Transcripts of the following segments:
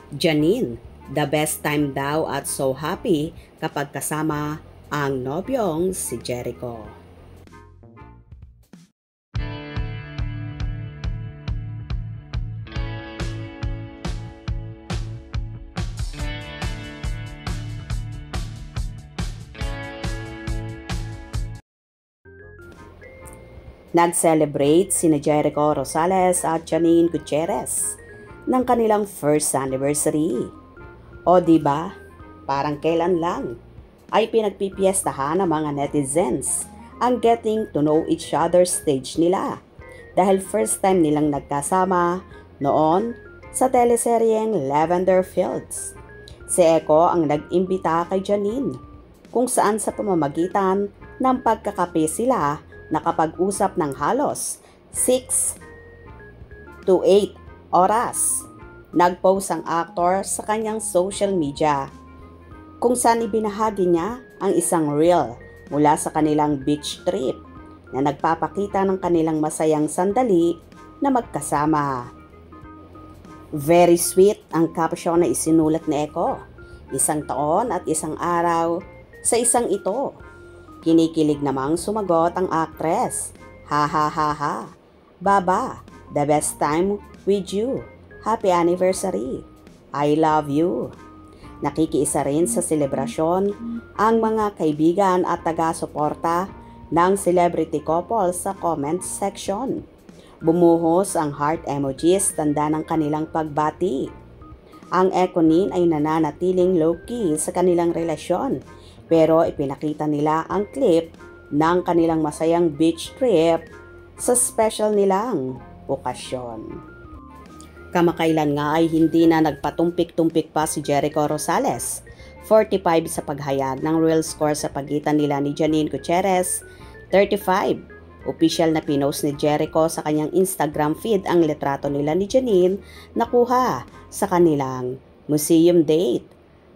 Janine, the best time daw at so happy kapag kasama ang nobyong si Jericho. Nag-celebrate sina Jericho Rosales at Janine Gutierrez ng kanilang first anniversary. O di ba? Parang kailan lang ay pinagpipiestahan ng mga netizens ang getting to know each other stage nila dahil first time nilang nagkasama noon sa teleseryeng Lavender Fields. Si Echo ang nag-imbita kay Janine kung saan sa pamamagitan ng pagkakape sila nakapag-usap ng halos 6 to 8 oras. Nag-post ang actor sa kanyang social media kung saan ibinahagi niya ang isang reel mula sa kanilang beach trip na nagpapakita ng kanilang masayang sandali na magkasama. Very sweet ang caption na isinulat ni Echo. 1 taon at 1 araw sa isang ito. Kinikilig namang sumagot ang actress. Ha ha ha ha. Baba, the best time with you. Happy anniversary. I love you. Nakikiisa rin sa selebrasyon ang mga kaibigan at taga-suporta ng celebrity couple sa comment section. Bumuhos ang heart emojis tanda ng kanilang pagbati. Ang Econin ay nananatiling low-key sa kanilang relasyon pero ipinakita nila ang clip ng kanilang masayang beach trip sa special nilang okasyon. Kamakailan nga ay hindi na nagpatumpik-tumpik pa si Jericho Rosales, 45 sa paghayag ng real score sa pagitan nila ni Janine Gutierrez, 35. Official na pinost ni Jericho sa kanyang Instagram feed ang litrato nila ni Janine na kuha sa kanilang museum date.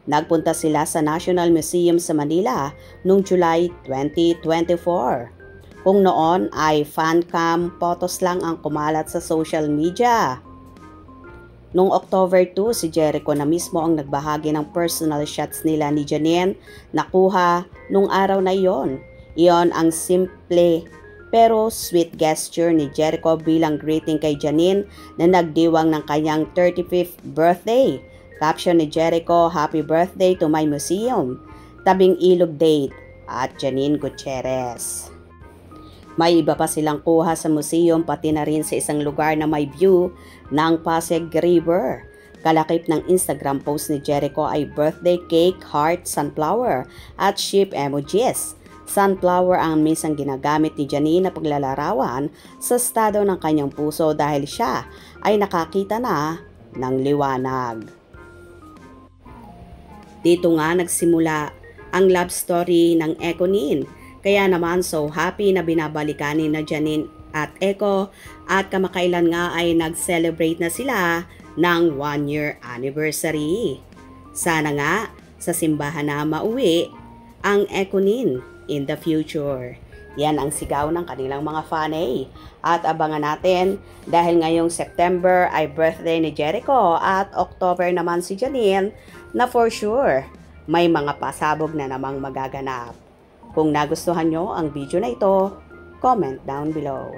Nagpunta sila sa National Museum sa Manila noong July 2024. Kung noon ay fan cam photos lang ang kumalat sa social media. Noong October 2, si Jericho na mismo ang nagbahagi ng personal shots nila ni Janine na kuha noong araw na iyon. Iyon ang simple pero sweet gesture ni Jericho bilang greeting kay Janine na nagdiwang ng kanyang 35th birthday. Caption ni Jericho, "Happy birthday to my museum." Tabing ilog date at Janine Gutierrez. May iba pa silang kuha sa museum pati na rin sa isang lugar na may view ng Pasig River. Kalakip ng Instagram post ni Jericho ay birthday cake, heart, sunflower at ship emojis. Sunflower ang minsan ginagamit ni Janine na paglalarawan sa estado ng kanyang puso dahil siya ay nakakita na ng liwanag. Dito nga nagsimula ang love story ng Econin. Kaya naman so happy na binabalikan na Janine at Echo at kamakailan nga ay nag-celebrate na sila ng 1-year anniversary. Sana nga sa simbahan na mauwi ang Econin in the future. Yan ang sigaw ng kanilang mga fanay. At abangan natin dahil ngayong September ay birthday ni Jericho at October naman si Janine na for sure may mga pasabog na namang magaganap. Kung nagustuhan nyo ang video na ito, comment down below.